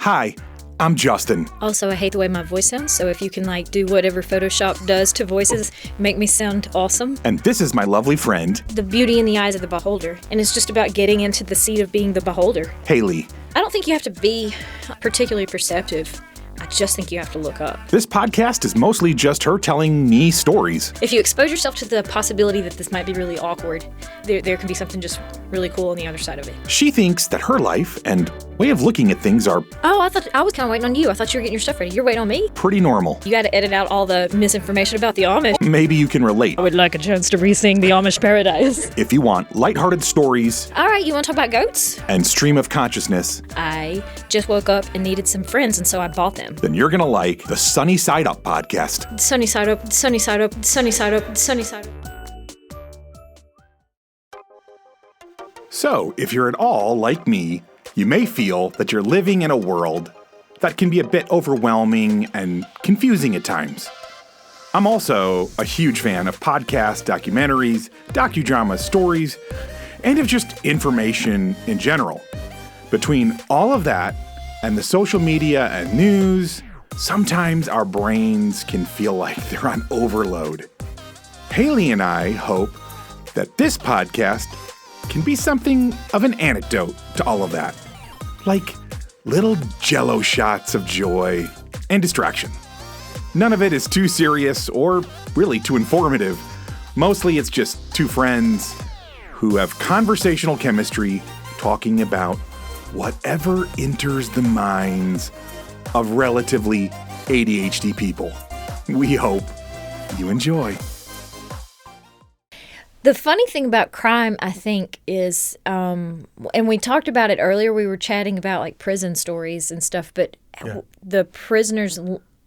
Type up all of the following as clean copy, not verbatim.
Hi, I'm Justin. Also, I hate the way my voice sounds, so if you can do whatever Photoshop does to voices, make me sound awesome. And this is my lovely friend, The beauty in the eyes of the beholder, and it's just about getting into the seat of being the beholder. Hayley. I don't think you have to be particularly perceptive. I just think you have to look up. This podcast is mostly just her telling me stories. If you expose yourself to the possibility that this might be really awkward, there can be something just really cool on the other side of it. She thinks that her life and way of looking at things are Oh, I was kind of waiting on you. I thought you were getting your stuff ready. You're waiting on me? pretty normal. You got to edit out all the misinformation about the Amish. Maybe you can relate. I would like a chance to re-sing the Amish Paradise. If you want lighthearted stories All right, you want to talk about goats? and stream of consciousness, I just woke up and needed some friends, and so I bought them. then you're gonna like the Sunny Side Up podcast. Sunny side up, sunny side up, sunny side up, sunny side up. So, if you're at all like me, you may feel that you're living in a world that can be a bit overwhelming and confusing at times. I'm also a huge fan of podcasts, documentaries, docudramas, stories, and of just information in general. Between all of that and the social media and news, sometimes our brains can feel like they're on overload. Hayley and I hope that this podcast can be something of an antidote to all of that. Like little jello shots of joy and distraction. None of it is too serious or really too informative. Mostly it's just two friends who have conversational chemistry talking about whatever enters the minds of relatively ADHD people. We hope you enjoy. The funny thing about crime, I think, is, and we talked about it earlier, we were chatting about prison stories and stuff, but the prisoners,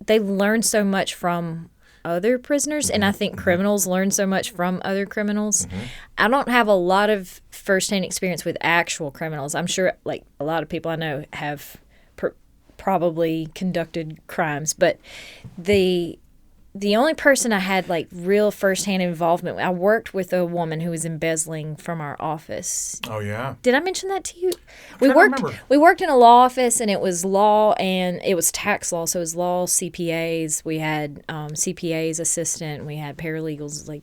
they learn so much from other prisoners, and I think criminals learn so much from other criminals. I don't have a lot of firsthand experience with actual criminals. I'm sure a lot of people I know have probably conducted crimes, but the only person I had real firsthand involvement with, I worked with a woman who was embezzling from our office. Oh yeah. Did I mention that to you? We worked in a law office, and it was law and it was tax law, so it was law, CPAs. We had CPAs assistant, we had paralegals,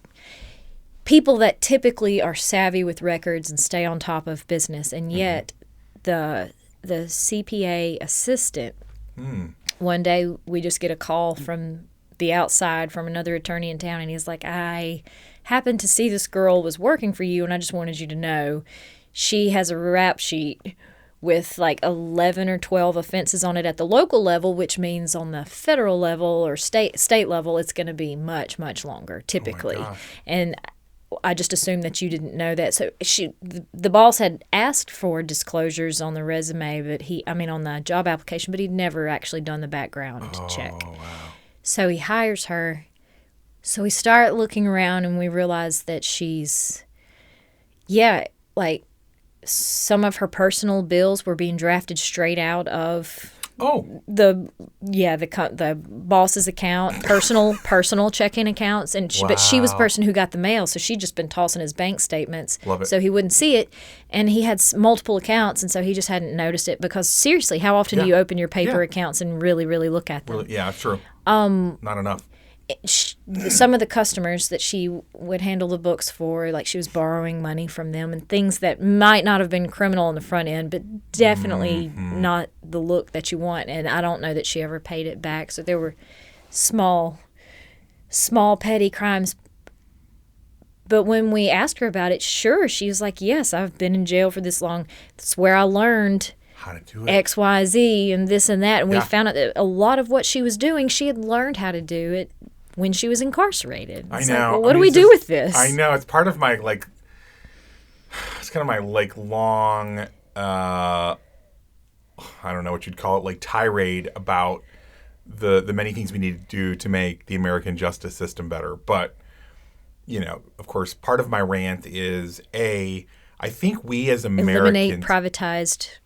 people that typically are savvy with records and stay on top of business, and yet the CPA assistant, one day we just get a call from the outside from another attorney in town, and he's like, I happened to see this girl was working for you, and I just wanted you to know she has a rap sheet with 11 or 12 offenses on it at the local level, which means on the federal level or state level it's going to be much, much longer typically. And I just assumed that you didn't know that. So the boss had asked for disclosures on the resume, but on the job application, but he'd never actually done the background check. Wow. So he hires her. So we start looking around, and we realize that she's, some of her personal bills were being drafted straight out of the boss's account, personal checking accounts, but she was the person who got the mail, so she'd just been tossing his bank statements, so he wouldn't see it, and he had multiple accounts, and so he just hadn't noticed it, because seriously, how often do you open your paper accounts and really, really look at them? Yeah, true. Not enough. Some of the customers that she would handle the books for, she was borrowing money from them and things that might not have been criminal on the front end, but definitely not the look that you want. And I don't know that she ever paid it back. So there were small petty crimes. But when we asked her about it, sure, she was like, yes, I've been in jail for this long. That's where I learned how to do it. X, Y, Z, and this and that. And we found out that a lot of what she was doing, she had learned how to do it when she was incarcerated. I know. What do we do with this? I know. It's part of my, it's kind of my, long, I don't know what you'd call it, tirade about the many things we need to do to make the American justice system better. But, of course, part of my rant is, I think we as Americans... Eliminate privatized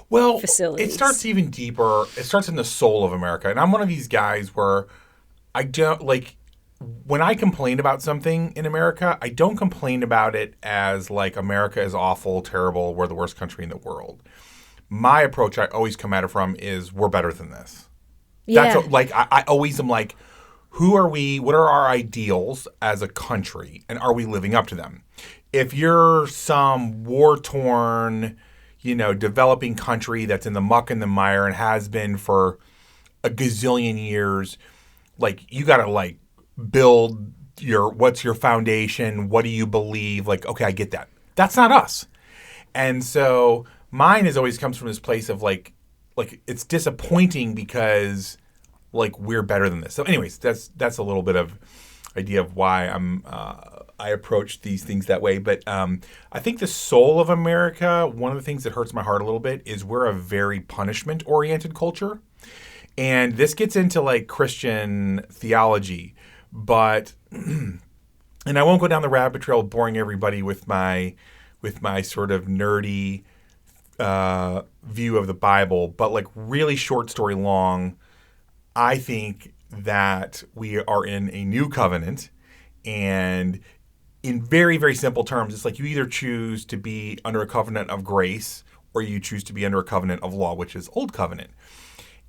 facilities. It starts even deeper. It starts in the soul of America. And I'm one of these guys where I don't, when I complain about something in America, I don't complain about it as America is awful, terrible, we're the worst country in the world. my approach I always come at it from is we're better than this. Yeah. I always am like, who are we? What are our ideals as a country? And are we living up to them? If you're some war-torn, developing country that's in the muck and the mire and has been for a gazillion years, like, you got to, like, build what's your foundation? What do you believe? Like, okay, I get that. That's not us. And so mine always comes from this place of like it's disappointing because like we're better than this. So anyways, that's a little bit of idea of why I approach these things that way. But I think the soul of America, one of the things that hurts my heart a little bit is we're a very punishment oriented culture. And this gets into like Christian theology, but and I won't go down the rabbit trail of boring everybody with my sort of nerdy view of the Bible, but like really short story long, I think that we are in a new covenant, and in very, very simple terms, it's like you either choose to be under a covenant of grace or you choose to be under a covenant of law, which is old covenant.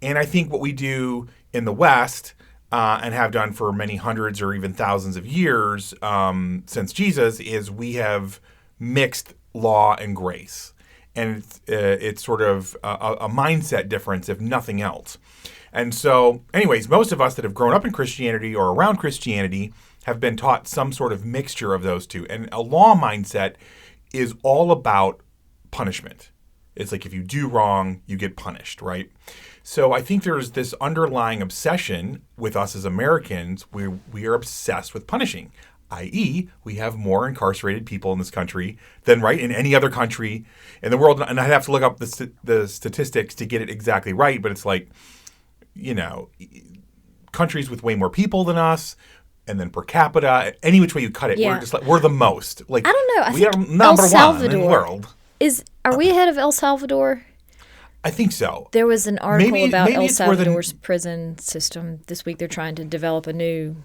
And I think what we do in the West and have done for many hundreds or even thousands of years since Jesus is we have mixed law and grace. And it's sort of a mindset difference, if nothing else. And so, anyways, most of us that have grown up in Christianity or around Christianity have been taught some sort of mixture of those two. And a law mindset is all about punishment. It's like if you do wrong, you get punished, right? So I think there's this underlying obsession with us as Americans. We are obsessed with punishing, i.e., we have more incarcerated people in this country than in any other country in the world. And I'd have to look up the statistics to get it exactly right, but it's like, countries with way more people than us, and then per capita, any which way you cut it, Yeah. we're just like we're the most. Like I don't know. I we think are number El one Salvador in the world. Are we ahead of El Salvador? I think so. There was an article about maybe El it's where Salvador's prison system this week. They're trying to develop a new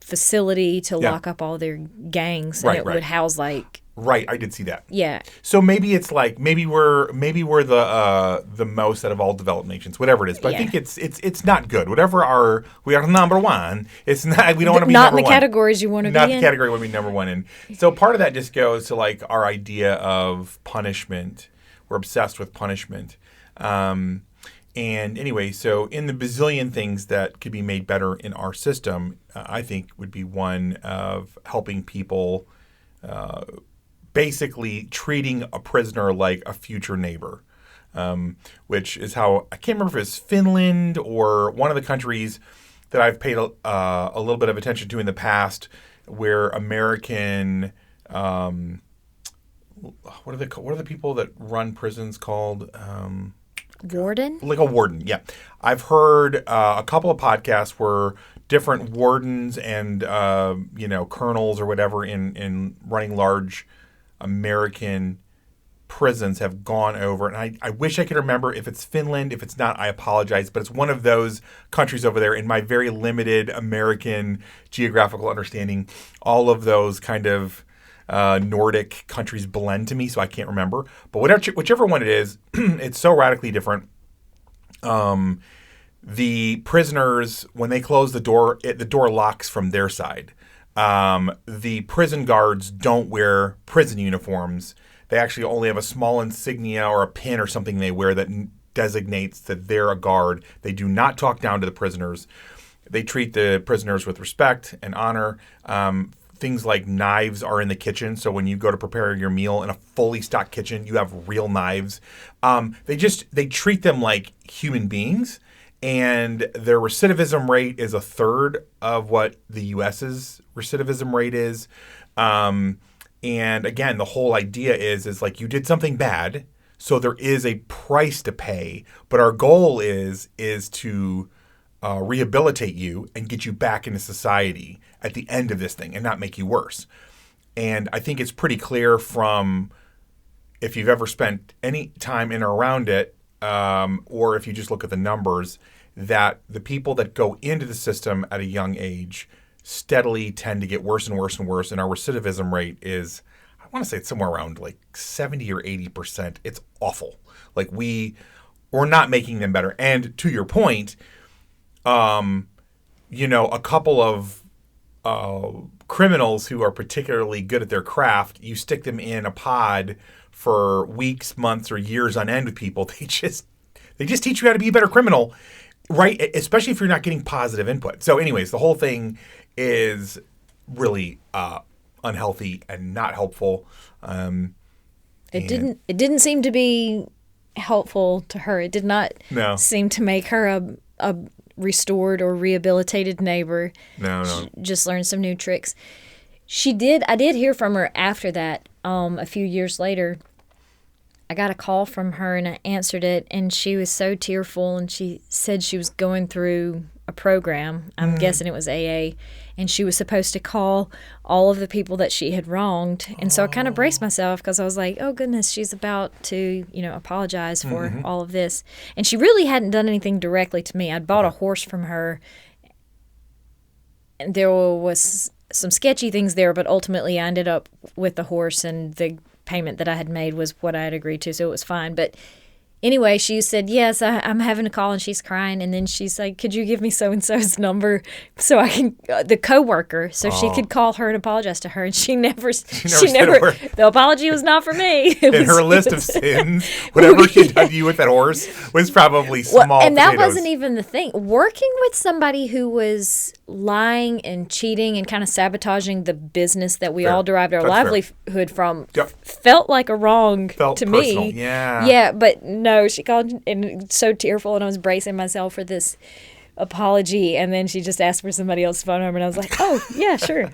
facility to lock up all their gangs, and it would house like. Right, I did see that. Yeah. So maybe it's like maybe we're the most out of all developed nations, whatever it is. But I think it's not good. Whatever we are number one. It's not. We don't want to be not number in the one. Categories you want to be in. Not the category we want to be number one in. So part of that just goes to like our idea of punishment. We're obsessed with punishment. And anyway, so in the bazillion things that could be made better in our system, I think would be one of helping people. Basically treating a prisoner like a future neighbor, which is how, I can't remember if it's Finland or one of the countries that I've paid a little bit of attention to in the past, where American, what are the people that run prisons called? Warden? Like a warden, yeah. I've heard a couple of podcasts where different wardens and colonels or whatever in running large American prisons have gone over, and I wish I could remember if it's Finland. If it's not, I apologize, but it's one of those countries over there. In my very limited American geographical understanding, all of those kind of Nordic countries blend to me, so I can't remember. But whichever one it is, it's so radically different. The prisoners, when they close the door locks from their side. The prison guards don't wear prison uniforms. They actually only have a small insignia or a pin or something they wear that designates that they're a guard. They do not talk down to the prisoners. They treat the prisoners with respect and honor. Things like knives are in the kitchen. So when you go to prepare your meal in a fully stocked kitchen, you have real knives. They treat them like human beings. And their recidivism rate is a third of what the U.S.'s recidivism rate is. And again, the whole idea is like you did something bad, so there is a price to pay. But our goal is to rehabilitate you and get you back into society at the end of this thing and not make you worse. And I think it's pretty clear from if you've ever spent any time in or around it, or if you just look at the numbers, that the people that go into the system at a young age steadily tend to get worse and worse and worse. And our recidivism rate is, want to say it's somewhere around like 70 or 80%. It's awful. Like we're not making them better. And to your point, a couple of criminals who are particularly good at their craft, you stick them in a pod for weeks, months, or years on end with people. They just teach you how to be a better criminal, right? Especially if you're not getting positive input. So anyways, the whole thing is really unhealthy and not helpful. It didn't seem to be helpful to her. It did not seem to make her a restored or rehabilitated neighbor. No. She just learned some new tricks. I did hear from her after that. A few years later, I got a call from her and I answered it, and she was so tearful, and she said she was going through a program. I'm guessing it was AA, and she was supposed to call all of the people that she had wronged. And so I kind of braced myself because I was like, oh goodness, she's about to, apologize for all of this. And she really hadn't done anything directly to me. I'd bought a horse from her, and there was some sketchy things there, but ultimately I ended up with the horse, and the payment that I had made was what I had agreed to, so it was fine. But anyway, she said, yes, I'm having a call, and she's crying. And then she's like, could you give me so-and-so's number so I can, the coworker, so she could call her and apologize to her. And she never, the apology was not for me. In her list of sins, whatever she done to you with that horse was probably small and that potatoes. wasn't even the thing. Working with somebody who was lying and cheating and kind of sabotaging the business that we all derived our livelihood from felt like a wrong to personal. me. Yeah, but no, she called and so tearful, and I was bracing myself for this apology, and then she just asked for somebody else's phone number, and I was like, oh, yeah, sure.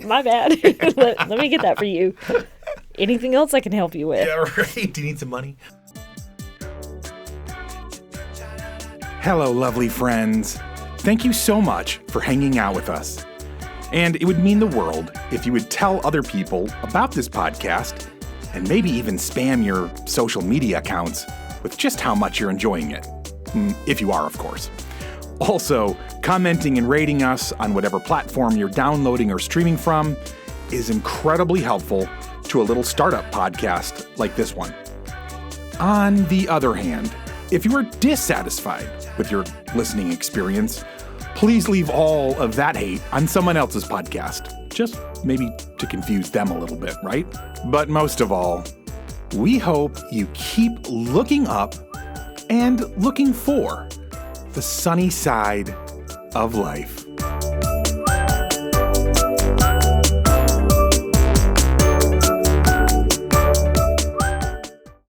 My bad. let me get that for you. Anything else I can help you with? Yeah, right. Do you need some money? Hello, lovely friends. Thank you so much for hanging out with us. And it would mean the world if you would tell other people about this podcast and maybe even spam your social media accounts with just how much you're enjoying it. If you are, of course. Also, commenting and rating us on whatever platform you're downloading or streaming from is incredibly helpful to a little startup podcast like this one. On the other hand, if you are dissatisfied with your listening experience, please leave all of that hate on someone else's podcast. Just maybe to confuse them a little bit, right? But most of all, we hope you keep looking up and looking for the sunny side of life.